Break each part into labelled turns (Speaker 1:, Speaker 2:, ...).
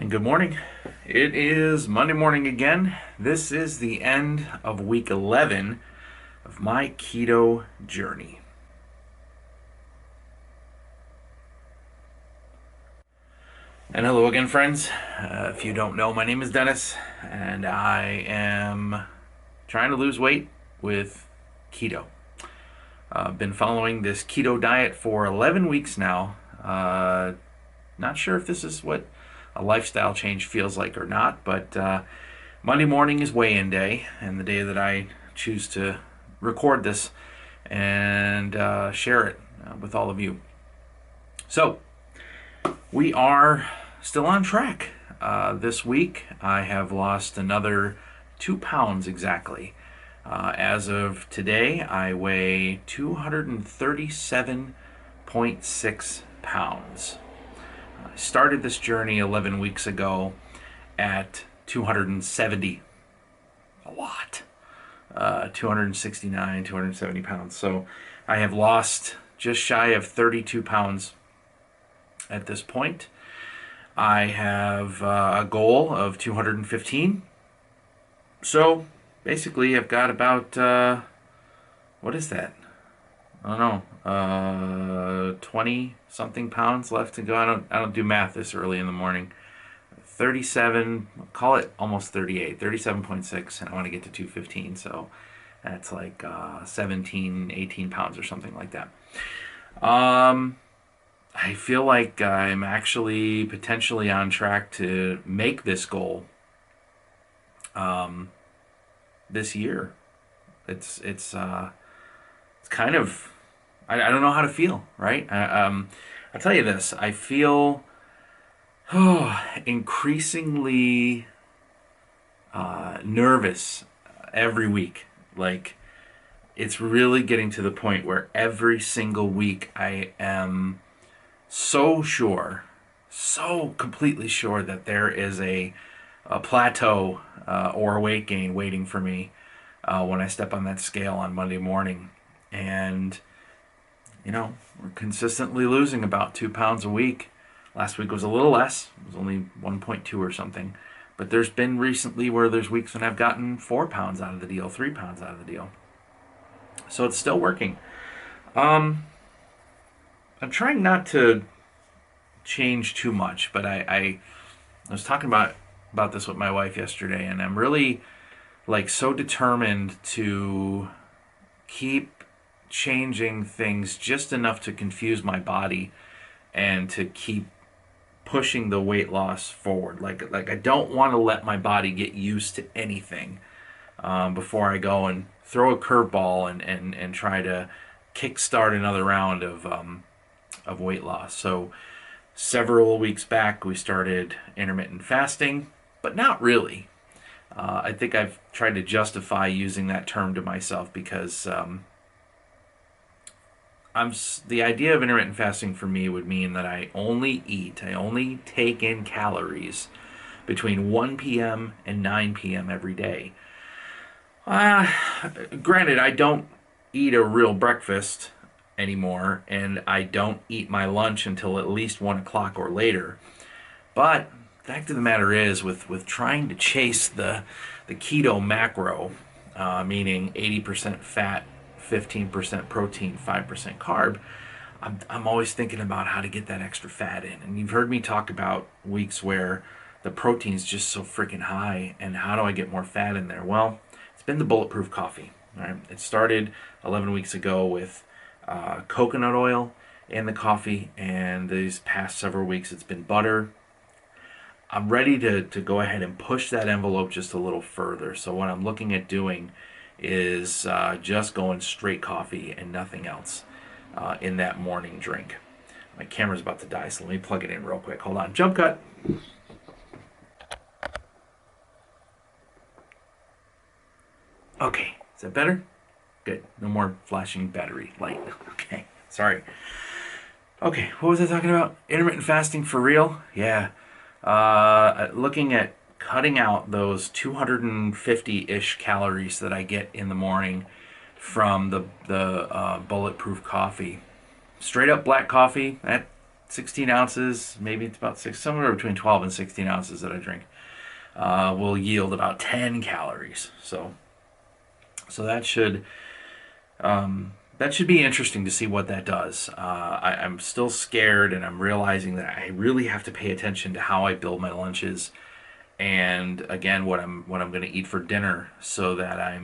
Speaker 1: And good morning. It is Monday morning again. This is the end of week 11 of my keto journey. And hello again, friends. If you don't know, my name is Dennis, and I am trying to lose weight with keto. I've been following this keto diet for 11 weeks now. Not sure if this is what a lifestyle change feels like or not, but Monday morning is weigh-in day, and the day that I choose to record this and share it with all of you. So, we are still on track. This week, I have lost another 2 pounds exactly. As of today, I weigh 237.6 pounds. I started this journey 11 weeks ago at 270. A lot. 269, 270 pounds. So I have lost just shy of 32 pounds at this point. I have a goal of 215. So basically, I've got about, what is that? I don't know, 20 something pounds left to go. I don't do math this early in the morning. 37, call it almost 38, 37.6, and I want to get to 215, so that's like 17, 18 pounds or something like that. I feel like I'm actually potentially on track to make this goal this year. It's kind of, I don't know how to feel, right? I'll tell you this, I feel increasingly nervous every week. Like, it's really getting to the point where every single week I am so sure, so completely sure that there is a plateau or a weight gain waiting for me when I step on that scale on Monday morning. And, you know, we're consistently losing about 2 pounds a week. Last week was a little less. It was only 1.2 or something. But there's been recently where there's weeks when I've gotten 4 pounds out of the deal, 3 pounds out of the deal. So it's still working. I'm trying not to change too much, but I was talking about this with my wife yesterday, and I'm really like so determined to keep changing things just enough to confuse my body and to keep pushing the weight loss forward. Like I don't want to let my body get used to anything before I go and throw a curveball and try to kickstart another round of weight loss. So several weeks back, we started intermittent fasting, but not really. I think I've tried to justify using that term to myself because the idea of intermittent fasting for me would mean that I only take in calories between 1 p.m. and 9 p.m. every day. Granted, I don't eat a real breakfast anymore, and I don't eat my lunch until at least 1 o'clock or later. But the fact of the matter is, with trying to chase the keto macro, meaning 80% fat, 15% protein, 5% carb, I'm always thinking about how to get that extra fat in. And you've heard me talk about weeks where the protein's just so freaking high, and how do I get more fat in there? Well, it's been the bulletproof coffee. Right? It started 11 weeks ago with coconut oil in the coffee, and these past several weeks it's been butter. I'm ready to go ahead and push that envelope just a little further. So what I'm looking at doing is just going straight coffee and nothing else in that morning drink. My camera's about to die, so let me plug it in real quick. Hold on. Jump cut. Okay, is that better? Good. No more flashing battery light. Okay, sorry. Okay, what was I talking about? Intermittent fasting for real? Yeah. Looking at cutting out those 250-ish calories that I get in the morning from the bulletproof coffee. Straight up black coffee, that 16 ounces, maybe it's about somewhere between 12 and 16 ounces that I drink, will yield about 10 calories. So that should be interesting to see what that does. I'm still scared, and I'm realizing that I really have to pay attention to how I build my lunches, and again, what I'm going to eat for dinner, so that I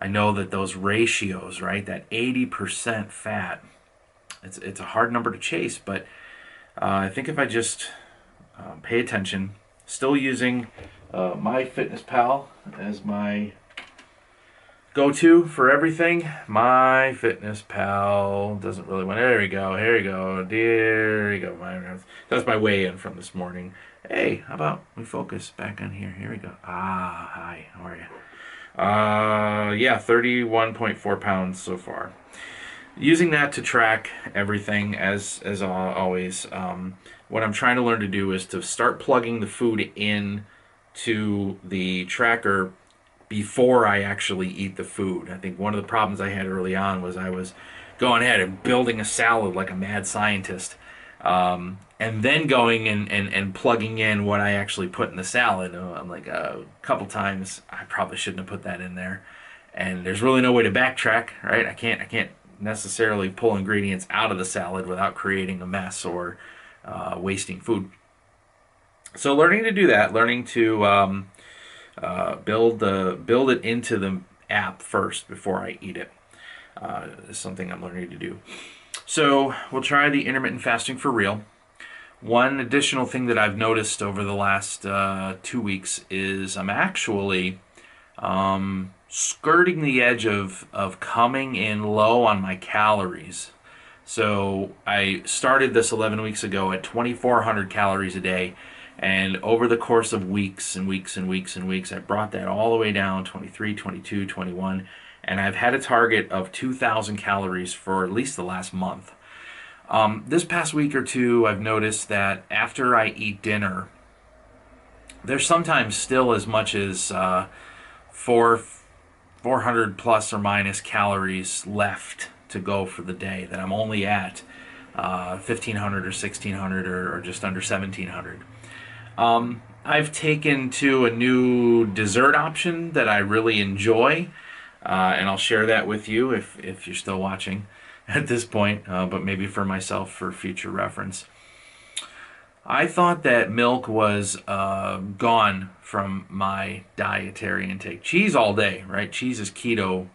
Speaker 1: know that those ratios, right, that 80% fat, it's a hard number to chase, but I think if I just pay attention, still using MyFitnessPal as my go-to for everything. MyFitnessPal doesn't really want. There we go. Here we go. There we go. That's my weigh-in from this morning. Hey, how about we focus back on here? Here we go. Hi. How are you? Yeah, 31.4 pounds so far. Using that to track everything as always. What I'm trying to learn to do is to start plugging the food in to the tracker before I actually eat the food. I think one of the problems I had early on was I was going ahead and building a salad like a mad scientist, and then going and plugging in what I actually put in the salad. I'm like, a couple times I probably shouldn't have put that in there, and there's really no way to backtrack, right? I can't necessarily pull ingredients out of the salad without creating a mess or wasting food. So learning to do that, learning to build it into the app first before I eat it, is something I'm learning to do. So we'll try the intermittent fasting for real. One additional thing that I've noticed over the last 2 weeks is I'm actually skirting the edge of coming in low on my calories. So I started this 11 weeks ago at 2,400 calories a day. And over the course of weeks and weeks and weeks and weeks, I brought that all the way down, 23, 22, 21. And I've had a target of 2,000 calories for at least the last month. This past week or two, I've noticed that after I eat dinner, there's sometimes still as much as 400 plus or minus calories left to go for the day, that I'm only at 1,500 or 1,600 or just under 1,700. I've taken to a new dessert option that I really enjoy, and I'll share that with you if you're still watching at this point, but maybe for myself for future reference. I thought that milk was gone from my dietary intake. Cheese all day, right? Cheese is keto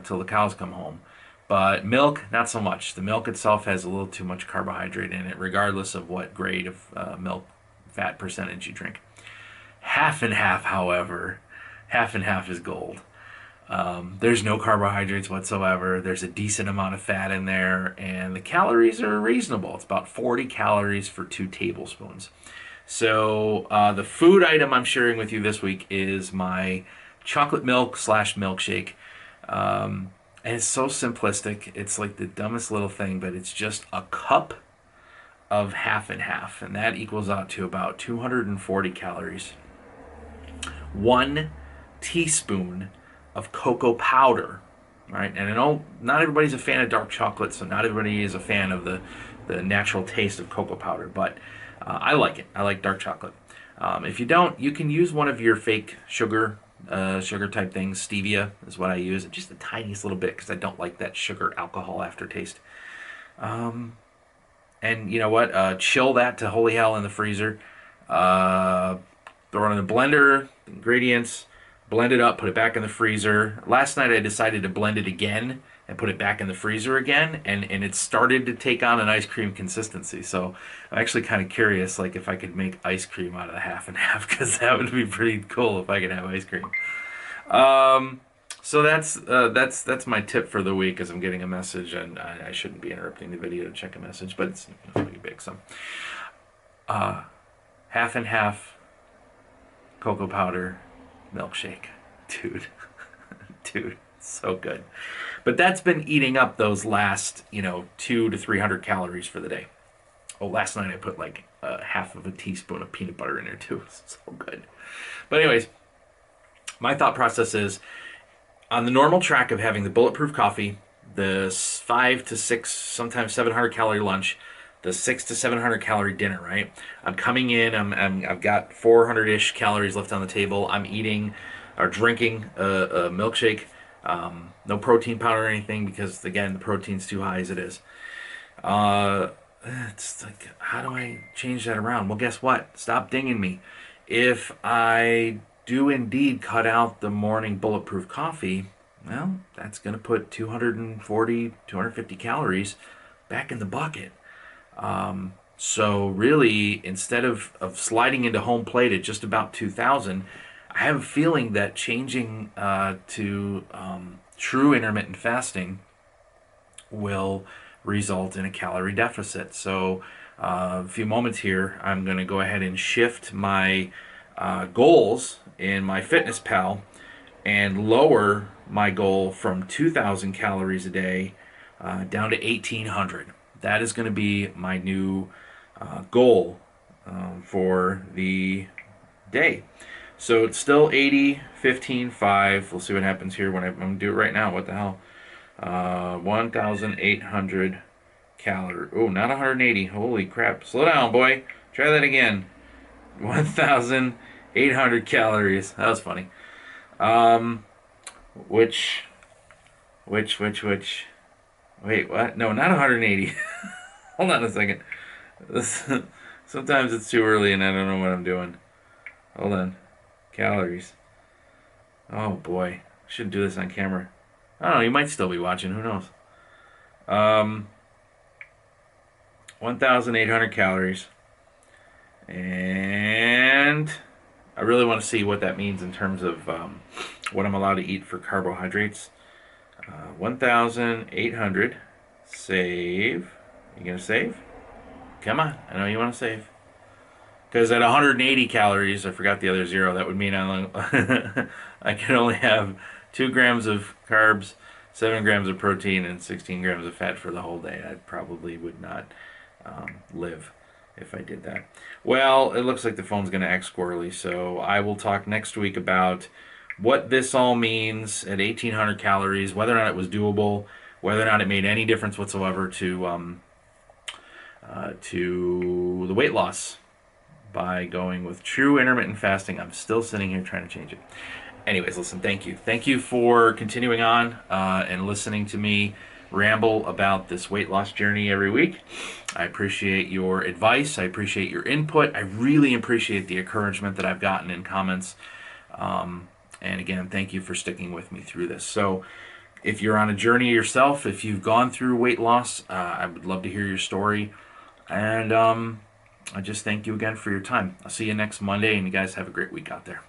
Speaker 1: till the cows come home. But milk, not so much. The milk itself has a little too much carbohydrate in it, regardless of what grade of milk fat percentage you drink. Half and half, however, half and half is gold. There's no carbohydrates whatsoever. There's a decent amount of fat in there, and the calories are reasonable. It's about 40 calories for 2 tablespoons. So the food item I'm sharing with you this week is my chocolate milk / milkshake. And it's so simplistic. It's like the dumbest little thing, but it's just a cup of half and half, and that equals out to about 240 calories. 1 teaspoon of cocoa powder, right? And I know not everybody's a fan of dark chocolate, so not everybody is a fan of the natural taste of cocoa powder, but I like it. I like dark chocolate. If you don't, you can use one of your fake sugar type things. Stevia is what I use, just the tiniest little bit, because I don't like that sugar alcohol aftertaste. And you know what? Chill that to holy hell in the freezer. Throw it in the blender, ingredients, blend it up, put it back in the freezer. Last night I decided to blend it again and put it back in the freezer again, and it started to take on an ice cream consistency. So I'm actually kind of curious, like, if I could make ice cream out of the half and half, because that would be pretty cool if I could have ice cream. So that's my tip for the week, as I'm getting a message, and I shouldn't be interrupting the video to check a message, but it's pretty big. So half and half cocoa powder milkshake, dude, so good. But that's been eating up those last 200 to 300 calories for the day. Oh, last night I put like half of a teaspoon of peanut butter in there too. It's so good. But anyways, my thought process is, on the normal track of having the bulletproof coffee, the 5 to 6, sometimes 700 calorie lunch, the 600 to 700 calorie dinner, right? I'm coming in, I've got 400-ish calories left on the table. I'm eating or drinking a milkshake, no protein powder or anything because, again, the protein's too high as it is. Uh, it's like, how do I change that around? Well, guess what? Stop dinging me. If I do indeed cut out the morning bulletproof coffee, well, that's going to put 240, 250 calories back in the bucket. So really, instead of sliding into home plate at just about 2,000, I have a feeling that changing to true intermittent fasting will result in a calorie deficit. So a few moments here, I'm going to go ahead and shift my goals in my Fitness Pal and lower my goal from 2,000 calories a day down to 1,800. That is going to be my new goal for the day. So it's still 80, 15, 5. We'll see what happens here when I'm going to do it right now. What the hell? 1,800 calories. Oh, not 180. Holy crap. Slow down, boy. Try that again. 1,800 calories. That was funny. Which. Wait, what? No, not 180. Hold on a second. Sometimes it's too early and I don't know what I'm doing. Hold on. Calories. Oh boy. Shouldn't do this on camera. I don't know, you might still be watching, who knows. 1,800 calories. And I really want to see what that means in terms of what I'm allowed to eat for carbohydrates. 1,800. Save. You gonna save? Come on, I know you want to save. Because at 180 calories, I forgot the other zero, that would mean I can only have 2 grams of carbs, 7 grams of protein, and 16 grams of fat for the whole day. I probably would not live if I did that. Well, it looks like the phone's going to act squirrely, so I will talk next week about what this all means at 1,800 calories, whether or not it was doable, whether or not it made any difference whatsoever to the weight loss by going with true intermittent fasting. I'm still sitting here trying to change it. Anyways, listen, thank you. Thank you for continuing on and listening to me ramble about this weight loss journey every week. I appreciate your advice. I appreciate your input. I really appreciate the encouragement that I've gotten in comments. And again, thank you for sticking with me through this. So if you're on a journey yourself, if you've gone through weight loss, I would love to hear your story. And I just thank you again for your time. I'll see you next Monday, and you guys have a great week out there.